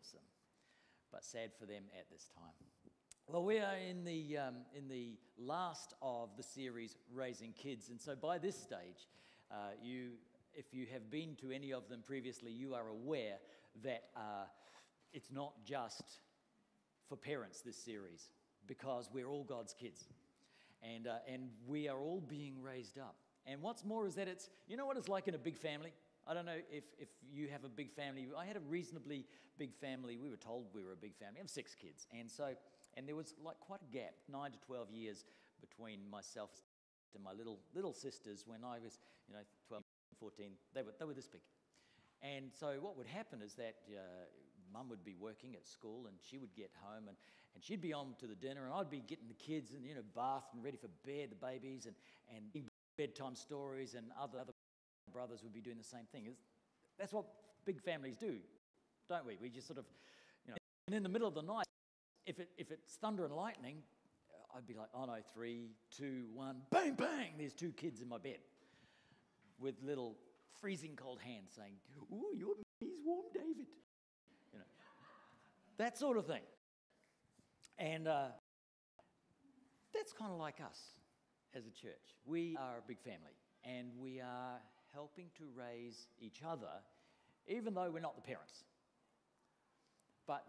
awesome. But sad for them at this time. Well, we are in the last of the series, Raising Kids. And so by this stage, if you have been to any of them previously, you are aware that it's not just for parents, this series, because we're all God's kids. And we are all being raised up. And what's more is that it's, you know what it's like in a big family? I don't know if you have a big family. I had a reasonably big family. We were told we were a big family. I have 6 kids. And there was like quite a gap, 9 to 12 years between myself and my little sisters. When I was, 12, 14, they were this big. And so what would happen is that Mum would be working at school, and she would get home, and she'd be on to the dinner, and I'd be getting the kids and bathed and ready for bed, the babies, and bedtime stories, and other brothers would be doing the same thing. That's what big families do, don't we? We just sort of, and in the middle of the night, if it's thunder and lightning, I'd be like, oh no, 3, 2, 1, bang, bang, there's 2 kids in my bed with little freezing cold hands saying, ooh, your knees warm, David. That sort of thing. And that's kind of like us as a church. We are a big family, and we are helping to raise each other, even though we're not the parents. But,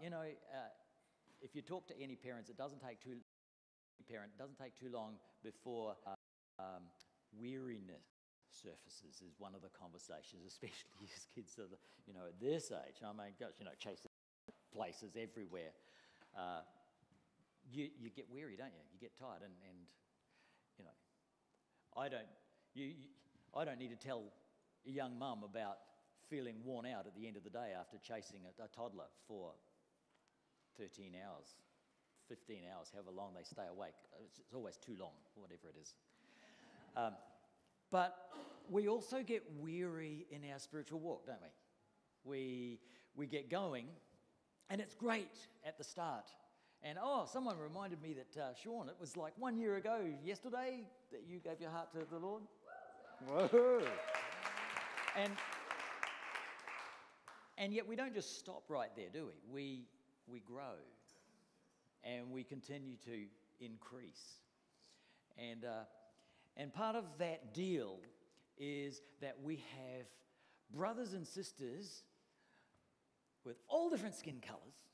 if you talk to any parents, it doesn't take too long before weariness surfaces is one of the conversations, especially as kids are, at this age. I mean, gosh, chasing places everywhere. You get weary, don't you? You get tired, and I don't need to tell a young mum about feeling worn out at the end of the day after chasing a toddler for 13 hours, 15 hours, however long they stay awake. It's always too long, whatever it is. But we also get weary in our spiritual walk, don't we? We get going, and it's great at the start. And someone reminded me that, Sean, it was like 1 year ago yesterday that you gave your heart to the Lord. Whoa! And yet we don't just stop right there, do we? We grow, and we continue to increase. And part of that deal is that we have brothers and sisters with all different skin colours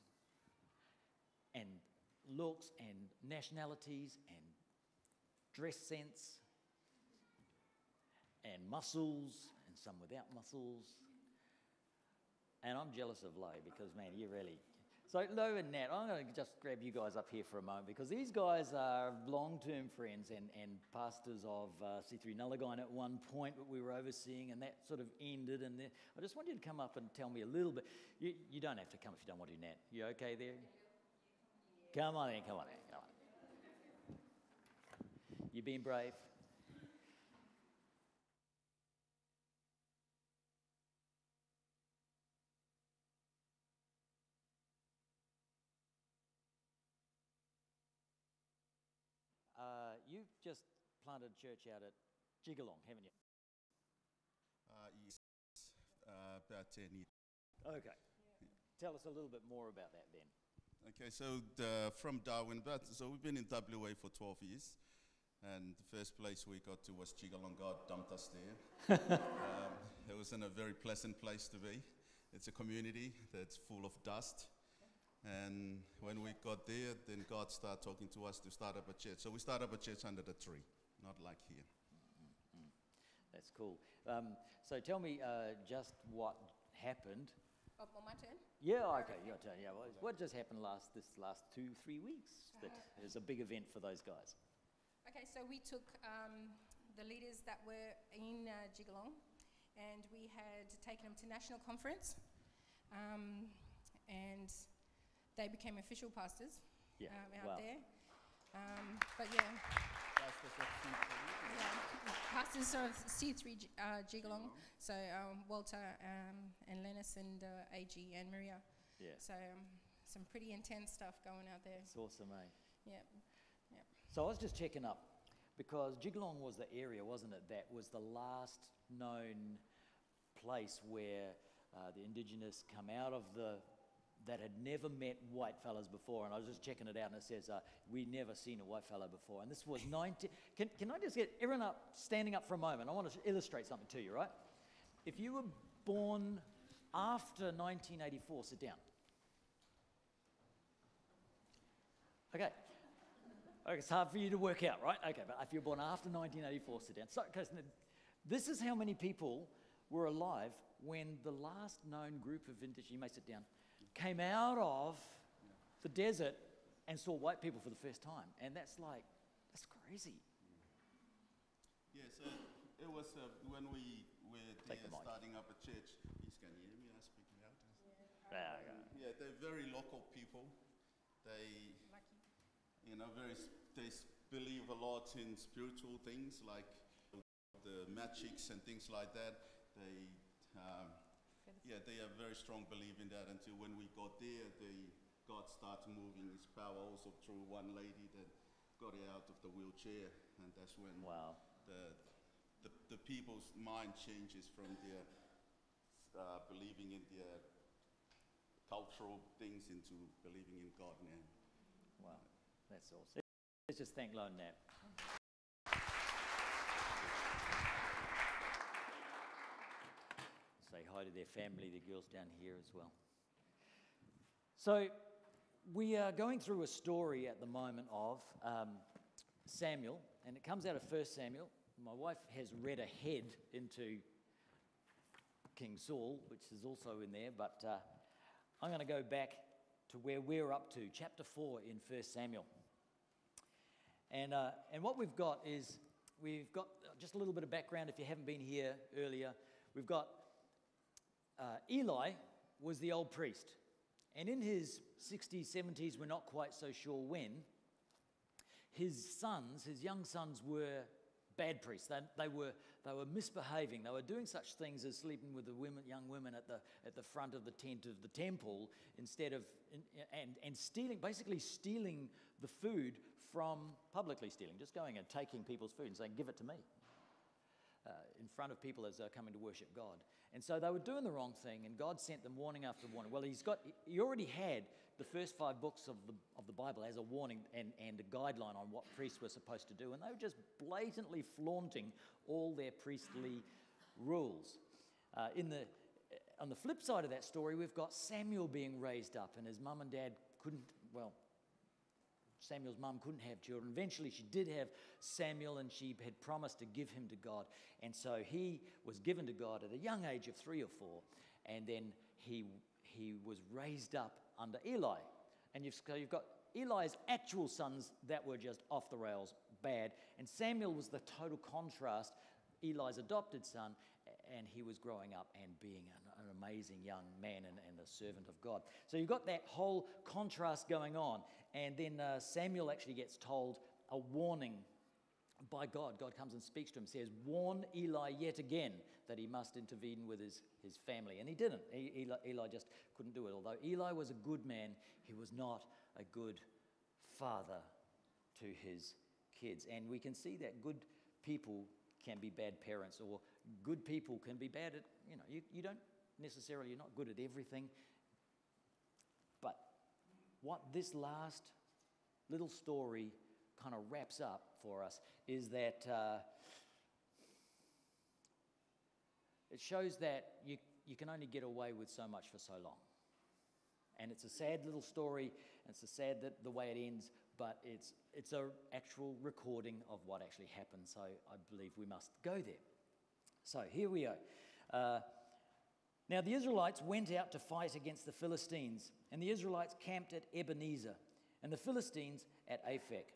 and looks and nationalities and dress sense and muscles, and some without muscles. And I'm jealous of Lo because, man, you really... So Lo and Nat, I'm going to just grab you guys up here for a moment, because these guys are long-term friends and pastors of C3 Nullagine at one point that we were overseeing, and that sort of ended. And then I just want you to come up and tell me a little bit. You don't have to come if you don't want to, Nat. You okay there? Come on in, come on in, come on. You being brave? You've just planted a church out at Jigalong, haven't you? Yes, about 10 years. Okay. Tell us a little bit more about that then. Okay, so from Darwin, so we've been in WA for 12 years, and the first place we got to was Jigalong. God dumped us there. It wasn't a very pleasant place to be. It's a community that's full of dust. And when we got there, then God started talking to us to start up a church. So we started up a church under the tree, not like here. Mm-hmm. That's cool. So tell me just what happened. Oh, my turn? Yeah, okay, your turn. Yeah, what just happened this last 2-3 weeks that is a big event for those guys? Okay, so we took the leaders that were in Jigalong, and we had taken them to national conference, and they became official pastors out there. But yeah. Pastors of C3 Jigalong. So Walter and Lennis and AG and Maria. Yeah. So some pretty intense stuff going out there. It's awesome, eh? Yeah. Yeah. So I was just checking up, because Jigalong was the area, wasn't it, that was the last known place where the Indigenous come out of the that had never met white fellas before, and I was just checking it out, and it says, we never seen a white fella before. And this was 19... Can I just get everyone up, standing up for a moment? I want to illustrate something to you, right? If you were born after 1984, sit down. Okay. Okay, it's hard for you to work out, right? Okay, but if you're born after 1984, sit down. So, this is how many people were alive when the last known group of vintage, you may sit down, came out of the desert and saw white people for the first time. And that's crazy. Yeah, so it was when we were there starting up a church. You can hear me, I speak loud. Yeah, they're very local people. They, they believe a lot in spiritual things like the magics and things like that. They have very strong belief in that until when we got there, God started moving his power also through one lady that got her out of the wheelchair, and that's when the people's mind changes from their believing in their cultural things into believing in God now. Wow, that's awesome. Let's just thank Lone Nap. Say hi to their family, the girls down here as well. So we are going through a story at the moment of Samuel, and it comes out of 1 Samuel. My wife has read ahead into King Saul, which is also in there, but I'm going to go back to where we're up to, chapter 4 in 1 Samuel. And what we've got is, we've got just a little bit of background if you haven't been here earlier. We've got Eli was the old priest, and in his 60s, 70s, we're not quite so sure when, his young sons were bad priests. They were misbehaving. They were doing such things as sleeping with the young women at the front of the tent of the temple, instead of and stealing, basically stealing the food from, publicly stealing, just going and taking people's food and saying, "Give it to me," in front of people as they're coming to worship God. And so they were doing the wrong thing, and God sent them warning after warning. Well, he already had the first 5 books of the Bible as a warning and a guideline on what priests were supposed to do, and they were just blatantly flaunting all their priestly rules. On the flip side of that story, we've got Samuel being raised up, and his mum and dad Samuel's mum couldn't have children. Eventually she did have Samuel, and she had promised to give him to God. And so he was given to God at a young age of 3 or 4, and then he was raised up under Eli. And you've got Eli's actual sons that were just off the rails, bad, and Samuel was the total contrast, Eli's adopted son, and he was growing up and being an amazing young man and a servant of God. So you've got that whole contrast going on. And then Samuel actually gets told a warning by God. God comes and speaks to him, says, "Warn Eli yet again that he must intervene with his family." And he didn't. Eli just couldn't do it. Although Eli was a good man, he was not a good father to his kids. And we can see that good people can be bad parents, or good people can be bad at, you don't necessarily, you're not good at everything. But what this last little story kind of wraps up for us is that it shows that you can only get away with so much for so long. And it's a sad little story, and it's sad that the way it ends, but it's an actual recording of what actually happened. So I believe we must go there. So here we are. Now the Israelites went out to fight against the Philistines, and the Israelites camped at Ebenezer, and the Philistines at Aphek.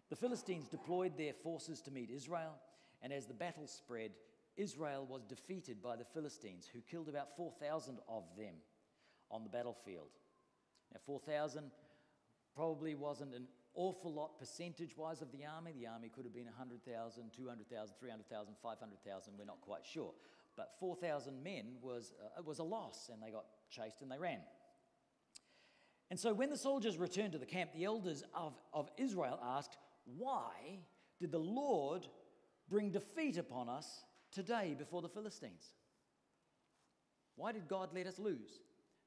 The Philistines deployed their forces to meet Israel, and as the battle spread, Israel was defeated by the Philistines, who killed about 4,000 of them on the battlefield. Now 4,000 probably wasn't an awful lot percentage-wise of the army. The army could have been 100,000, 200,000, 300,000, 500,000, we're not quite sure. But 4,000 men was a loss, and they got chased and they ran. And so when the soldiers returned to the camp, the elders of Israel asked, "Why did the Lord bring defeat upon us today before the Philistines? Why did God let us lose?"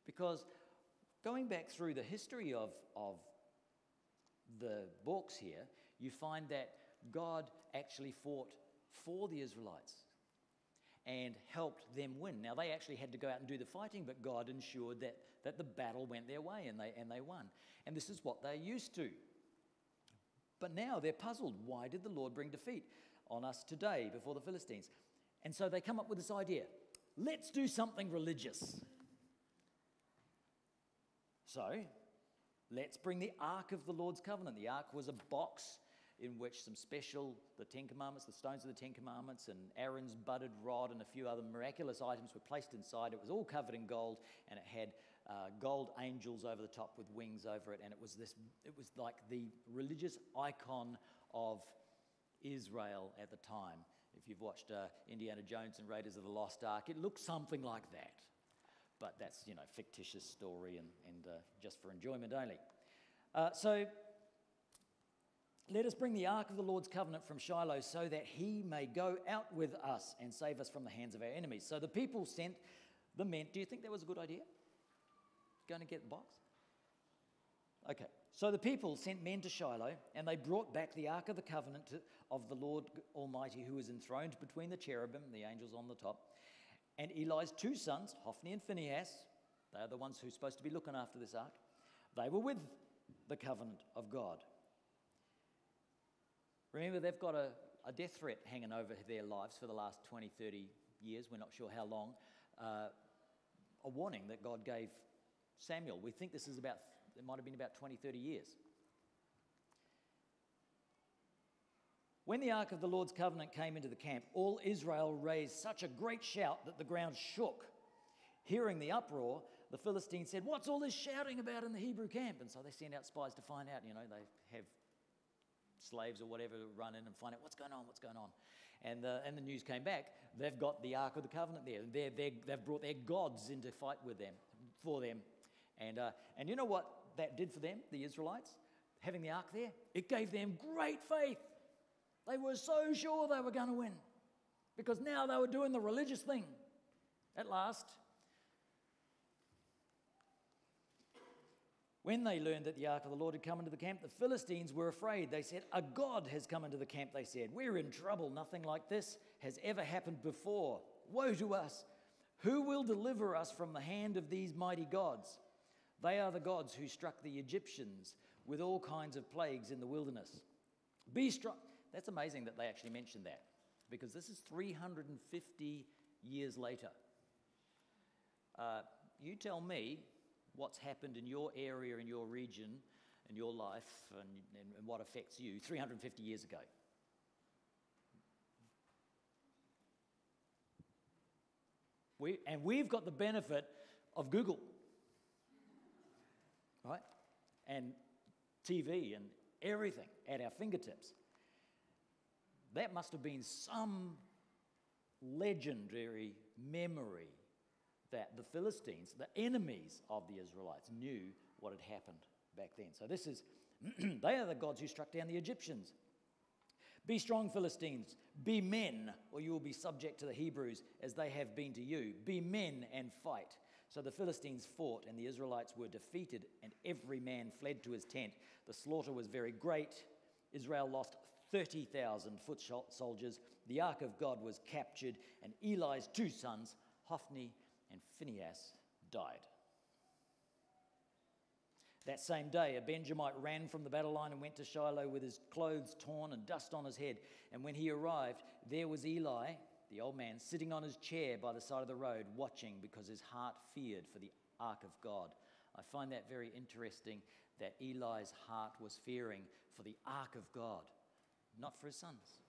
Because going back through the history of the books here, you find that God actually fought for the Israelites and helped them win. Now, they actually had to go out and do the fighting, but God ensured that the battle went their way and they won. And this is what they're used to. But now they're puzzled. Why did the Lord bring defeat on us today before the Philistines? And so they come up with this idea. Let's do something religious. So, let's bring the Ark of the Lord's Covenant. The Ark was a box in which some the Ten Commandments, the stones of the Ten Commandments, and Aaron's budded rod and a few other miraculous items were placed inside. It was all covered in gold, and it had gold angels over the top with wings over it, and it was like the religious icon of Israel at the time. If you've watched Indiana Jones and Raiders of the Lost Ark, it looks something like that. But that's, fictitious story and just for enjoyment only. So let us bring the Ark of the Lord's Covenant from Shiloh so that he may go out with us and save us from the hands of our enemies. So the people sent the men. Do you think that was a good idea? Going to get the box? Okay. So the people sent men to Shiloh, and they brought back the Ark of the Covenant of the Lord Almighty, who was enthroned between the cherubim, the angels on the top, and Eli's two sons, Hophni and Phinehas. They are the ones who are supposed to be looking after this ark. They were with the covenant of God. Remember, they've got a death threat hanging over their lives for the last 20, 30 years. We're not sure how long. A warning that God gave Samuel. We think it might have been about 20, 30 years. When the Ark of the Lord's Covenant came into the camp, all Israel raised such a great shout that the ground shook. Hearing the uproar, the Philistines said, "What's all this shouting about in the Hebrew camp?" And so they sent out spies to find out. They have slaves or whatever run in and find out what's going on. And the news came back. They've got the Ark of the Covenant there. They've brought their gods into fight for them. And you know what that did for them, the Israelites? Having the ark there, it gave them great faith. They were so sure they were going to win because now they were doing the religious thing at last. When they learned that the ark of the Lord had come into the camp, the Philistines were afraid. They said, "A god has come into the camp," they said. "We're in trouble. Nothing like this has ever happened before. Woe to us! Who will deliver us from the hand of these mighty gods? They are the gods who struck the Egyptians with all kinds of plagues in the wilderness. Be strong." That's amazing that they actually mentioned that, because this is 350 years later. You tell me what's happened in your area, in your region, in your life, and what affects you 350 years ago. We've got the benefit of Google, right? And TV and everything at our fingertips. That must have been some legendary memory that the Philistines, the enemies of the Israelites, knew what had happened back then. So this is, they are the gods who struck down the Egyptians. Be strong, Philistines. Be men, or you will be subject to the Hebrews as they have been to you. Be men and fight. So the Philistines fought, and the Israelites were defeated, and every man fled to his tent. The slaughter was very great. Israel lost 30,000 foot soldiers. The ark of God was captured, and Eli's two sons, Hophni and Phinehas, died. That same day, a Benjamite ran from the battle line and went to Shiloh with his clothes torn and dust on his head. And when he arrived, there was Eli, the old man, sitting on his chair by the side of the road, watching because his heart feared for the ark of God. I find that very interesting, that Eli's heart was fearing for the ark of God, not for his sons.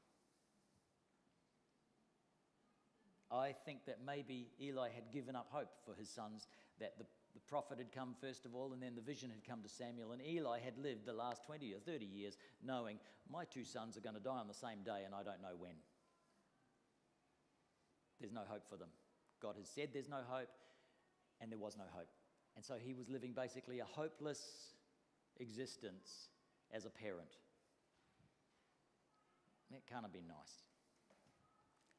I think that maybe Eli had given up hope for his sons, that the prophet had come first of all, and then the vision had come to Samuel, and Eli had lived the last 20 or 30 years knowing my two sons are going to die on the same day and I don't know when. There's no hope for them. God has said there's no hope, and there was no hope. And so he was living basically a hopeless existence as a parent. It can't have been nice.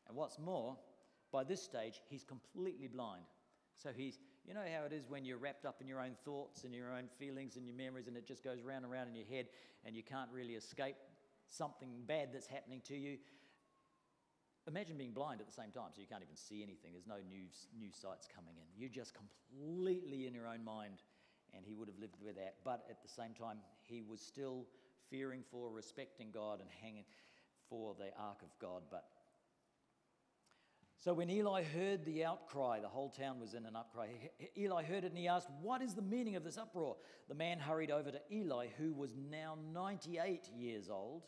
And what's more, by this stage, he's completely blind. So You know how it is when you're wrapped up in your own thoughts and your own feelings and your memories, and it just goes round and round in your head, and you can't really escape something bad that's happening to you. Imagine being blind at the same time, so you can't even see anything. There's no new sights coming in. You're just completely in your own mind, and he would have lived with that. But at the same time, he was still fearing for, respecting God, and hanging for the ark of God. So when Eli heard the outcry, the whole town was in an upcry. Eli heard it and he asked, "What is the meaning of this uproar?" The man hurried over to Eli, who was now 98 years old,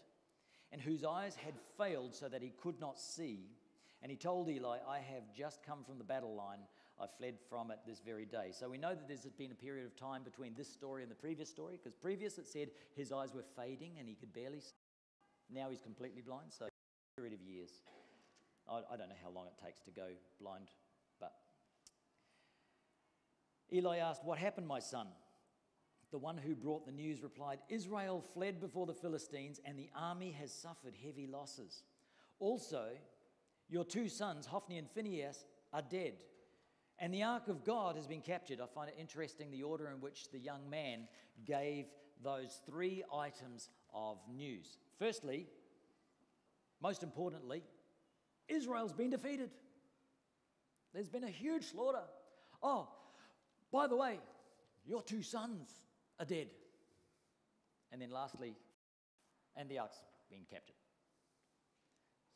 and whose eyes had failed so that he could not see. And he told Eli, "I have just come from the battle line. I fled from it this very day." So we know that there's been a period of time between this story and the previous story, because previous it said his eyes were fading and he could barely see. Now he's completely blind, so a period of years. I don't know how long it takes to go blind, but Eli asked, "What happened, my son?" The one who brought the news replied, "Israel fled before the Philistines, and the army has suffered heavy losses. Also, your 2 sons, Hophni and Phinehas, are dead, and the ark of God has been captured." I find it interesting the order in which the young man gave those 3 items of news. Firstly, most importantly, Israel's been defeated. There's been a huge slaughter. Oh, by the way, your 2 sons are dead. And then lastly, and the ark's been captured.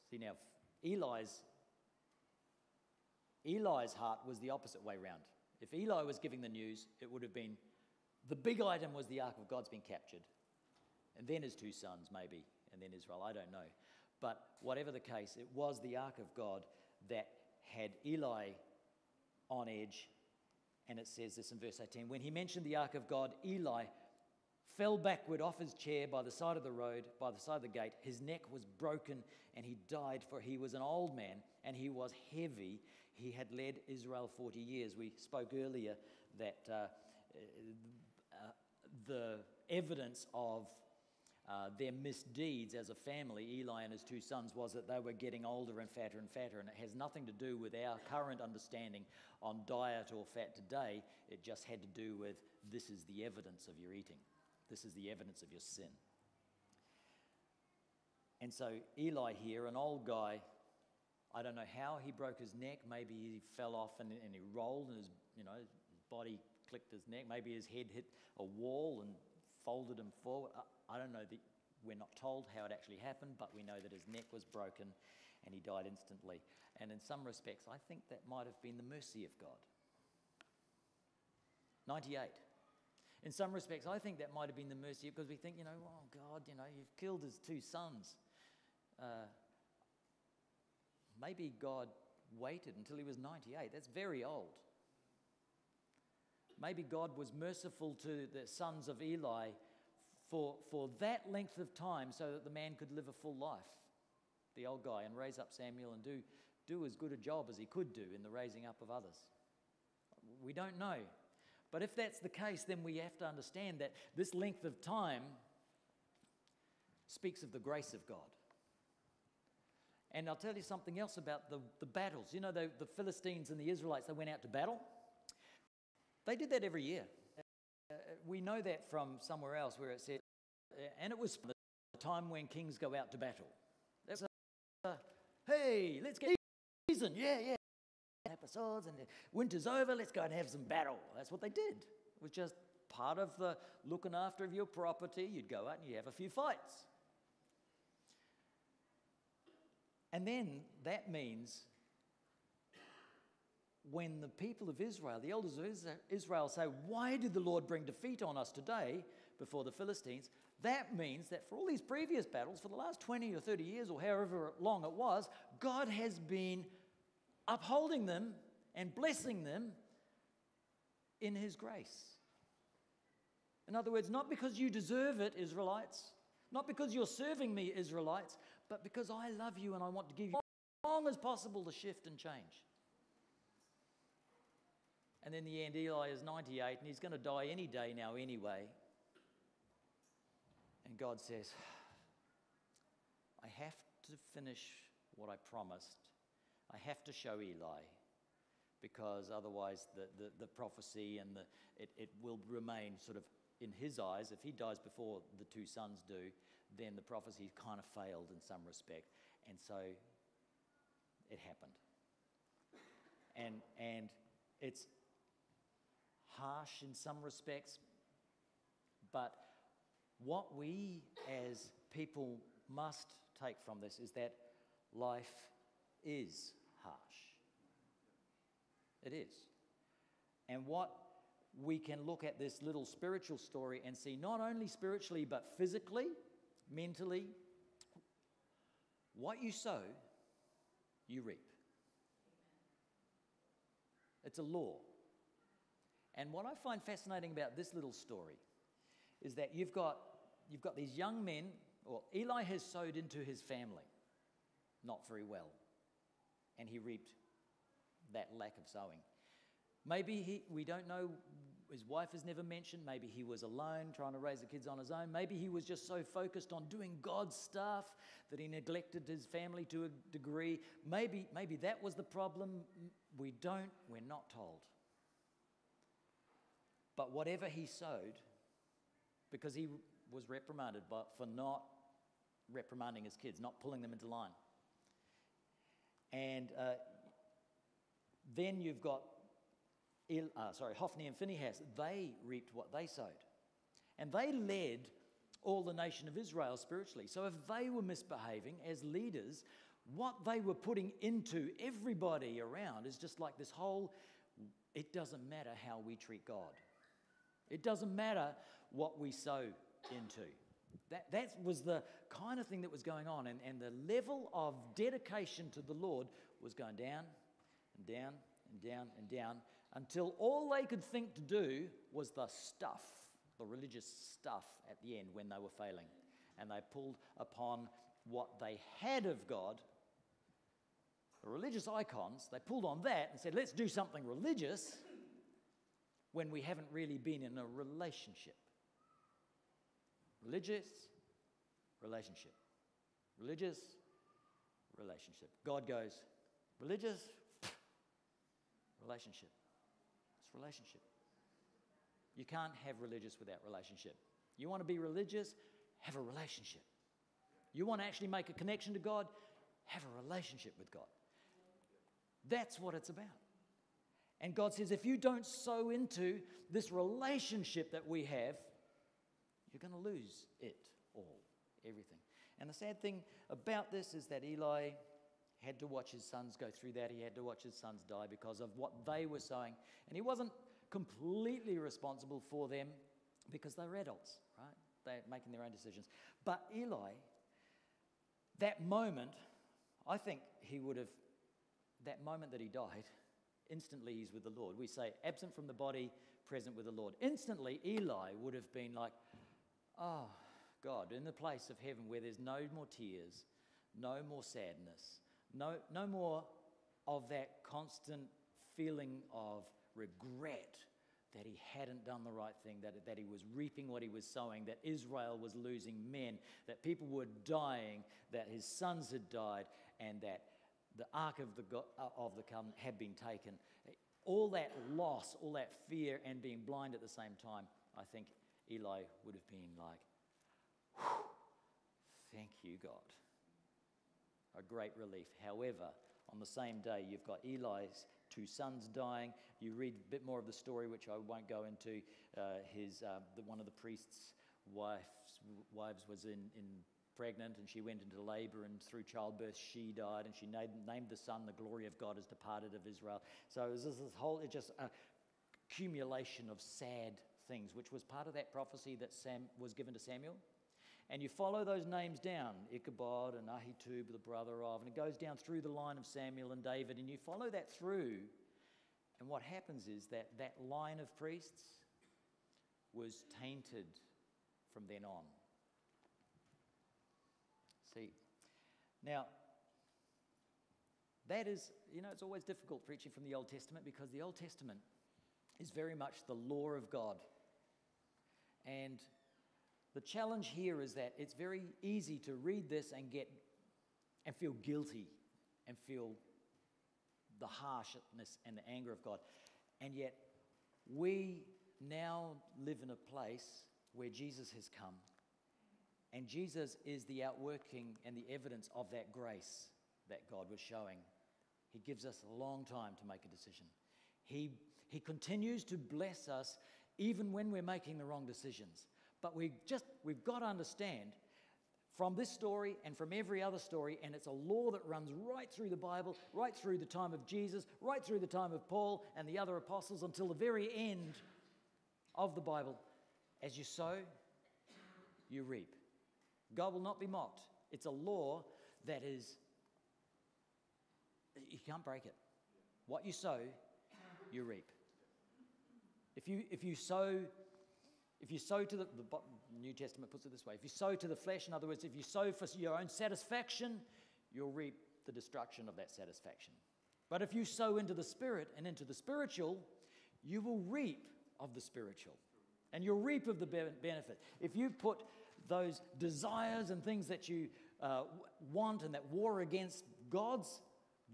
See now, Eli's heart was the opposite way round. If Eli was giving the news, it would have been, the big item was the ark of God's been captured. And then his 2 sons maybe, and then Israel, I don't know. But whatever the case, it was the ark of God that had Eli on edge. And it says this in verse 18, when he mentioned the ark of God, Eli fell backward off his chair by the side of the road, by the side of the gate. His neck was broken and he died, for he was an old man and he was heavy. He had led Israel 40 years. We spoke earlier that the evidence of their misdeeds as a family, Eli and his 2 sons, was that they were getting older and fatter, and it has nothing to do with our current understanding on diet or fat today. It just had to do with, this is the evidence of your eating. This is the evidence of your sin. And so Eli here, an old guy, I don't know how he broke his neck. Maybe he fell off and he rolled and his body clicked his neck. Maybe his head hit a wall and folded him forward. I don't know. We're not told how it actually happened, but we know that his neck was broken and he died instantly. And in some respects, I think that might have been the mercy of God. 98. In some respects, I think that might have been the mercy, because we think, oh God, you've killed his 2 sons. Maybe God waited until he was 98. That's very old. Maybe God was merciful to the sons of Eli for that length of time so that the man could live a full life, the old guy, and raise up Samuel and do as good a job as he could do in the raising up of others. We don't know. But if that's the case, then we have to understand that this length of time speaks of the grace of God. And I'll tell you something else about the battles. The Philistines and the Israelites, they went out to battle. They did that every year. We know that from somewhere else where it said, and it was the time when kings go out to battle. That's hey, let's get season, yeah. Episodes, and winter's over, let's go and have some battle. That's what they did. It was just part of the looking after of your property. You'd go out and you have a few fights. And then that means when the people of Israel, the elders of Israel say, "Why did the Lord bring defeat on us today before the Philistines?" That means that for all these previous battles, for the last 20 or 30 years or however long it was, God has been upholding them and blessing them in his grace. In other words, not because you deserve it, Israelites, not because you're serving me, Israelites, but because I love you and I want to give you as long as possible to shift and change. And in the end, Eli is 98 and he's going to die any day now anyway. And God says, I have to finish what I promised. I have to show Eli because otherwise the prophecy and it will remain sort of in his eyes. If he dies before the two sons do, then the prophecy kind of failed in some respect. And so it happened. And it's harsh in some respects, but what we as people must take from this is that life is harsh. It is. And what we can look at this little spiritual story and see, not only spiritually but physically, mentally, what you sow, you reap. It's a law. And what I find fascinating about this little story is that you've got these young men, or Eli has sowed into his family not very well, and he reaped that lack of sowing. Maybe we don't know, his wife is never mentioned. Maybe he was alone trying to raise the kids on his own. Maybe he was just so focused on doing God's stuff that he neglected his family to a degree. Maybe that was the problem. We're not told. But whatever he sowed, because he was reprimanded for not reprimanding his kids, not pulling them into line. And then you've got Hophni and Phinehas. They reaped what they sowed. And they led all the nation of Israel spiritually. So if they were misbehaving as leaders, what they were putting into everybody around is just like this whole, it doesn't matter how we treat God. It doesn't matter what we sow into. That was the kind of thing that was going on. And the level of dedication to the Lord was going down and down and down and down until all they could think to do was the religious stuff at the end when they were failing. And they pulled upon what they had of God, the religious icons. They pulled on that and said, let's do something religious when we haven't really been in a relationship. Religious, relationship. Religious, relationship. God goes, religious, relationship. It's relationship. You can't have religious without relationship. You want to be religious? Have a relationship. You want to actually make a connection to God? Have a relationship with God. That's what it's about. And God says, if you don't sow into this relationship that we have, you're going to lose it all, everything. And the sad thing about this is that Eli had to watch his sons go through that. He had to watch his sons die because of what they were sowing. And he wasn't completely responsible for them because they were adults, right? They're making their own decisions. But Eli, that moment, I think he would have, that moment that he died, instantly he's with the Lord. We say, absent from the body, present with the Lord. Instantly, Eli would have been like, oh, God, in the place of heaven where there's no more tears, no more sadness, no more of that constant feeling of regret that he hadn't done the right thing, that he was reaping what he was sowing, that Israel was losing men, that people were dying, that his sons had died, and that the Ark of the Covenant had been taken. All that loss, all that fear, and being blind at the same time, I think Eli would have been like, thank you, God. A great relief. However, on the same day, you've got Eli's two sons dying. You read a bit more of the story, which I won't go into. One of the priest's wives was pregnant, and she went into labor, and through childbirth she died, and she named the son, the glory of God has departed of Israel. So it was this whole, just a accumulation of sad things, which was part of that prophecy that was given to Samuel. And you follow those names down, Ichabod and Ahitub, the brother of, and it goes down through the line of Samuel and David, and you follow that through, and what happens is that line of priests was tainted from then on. See, now, that is, it's always difficult preaching from the Old Testament because the Old Testament is very much the law of God. And the challenge here is that it's very easy to read this and feel guilty and feel the harshness and the anger of God. And yet we now live in a place where Jesus has come. And Jesus is the outworking and the evidence of that grace that God was showing. He gives us a long time to make a decision. He continues to bless us even when we're making the wrong decisions. But we've got to understand from this story and from every other story, and it's a law that runs right through the Bible, right through the time of Jesus, right through the time of Paul and the other apostles until the very end of the Bible. As you sow, you reap. God will not be mocked. It's a law that is, you can't break it. What you sow, you reap. If you sow to the New Testament puts it this way, if you sow to the flesh, in other words, if you sow for your own satisfaction, you'll reap the destruction of that satisfaction. But if you sow into the Spirit and into the spiritual, you will reap of the spiritual. And you'll reap of the benefit. If you put those desires and things that you want and that war against God's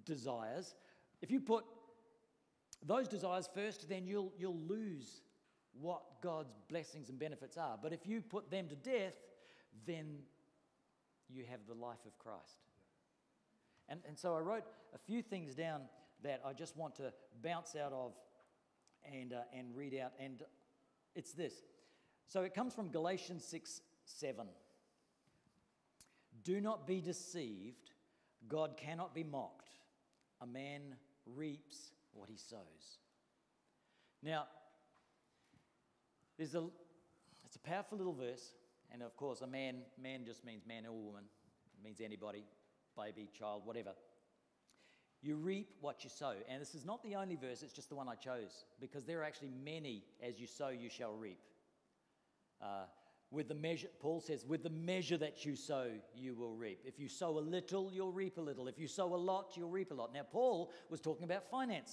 desires, if you put those desires first, then you'll lose what God's blessings and benefits are. But if you put them to death, then you have the life of Christ. And so I wrote a few things down that I just want to bounce out of and read out. And it's this. So it comes from Galatians 6:7. Do not be deceived. God cannot be mocked. A man reaps what he sows. Now, it's a powerful little verse, and of course, a man just means man or woman. It means anybody, baby, child, whatever. You reap what you sow. And this is not the only verse, it's just the one I chose, because there are actually many, as you sow, you shall reap. With the measure, Paul says, with the measure that you sow, you will reap. If you sow a little, you'll reap a little. If you sow a lot, you'll reap a lot. Now, Paul was talking about finances.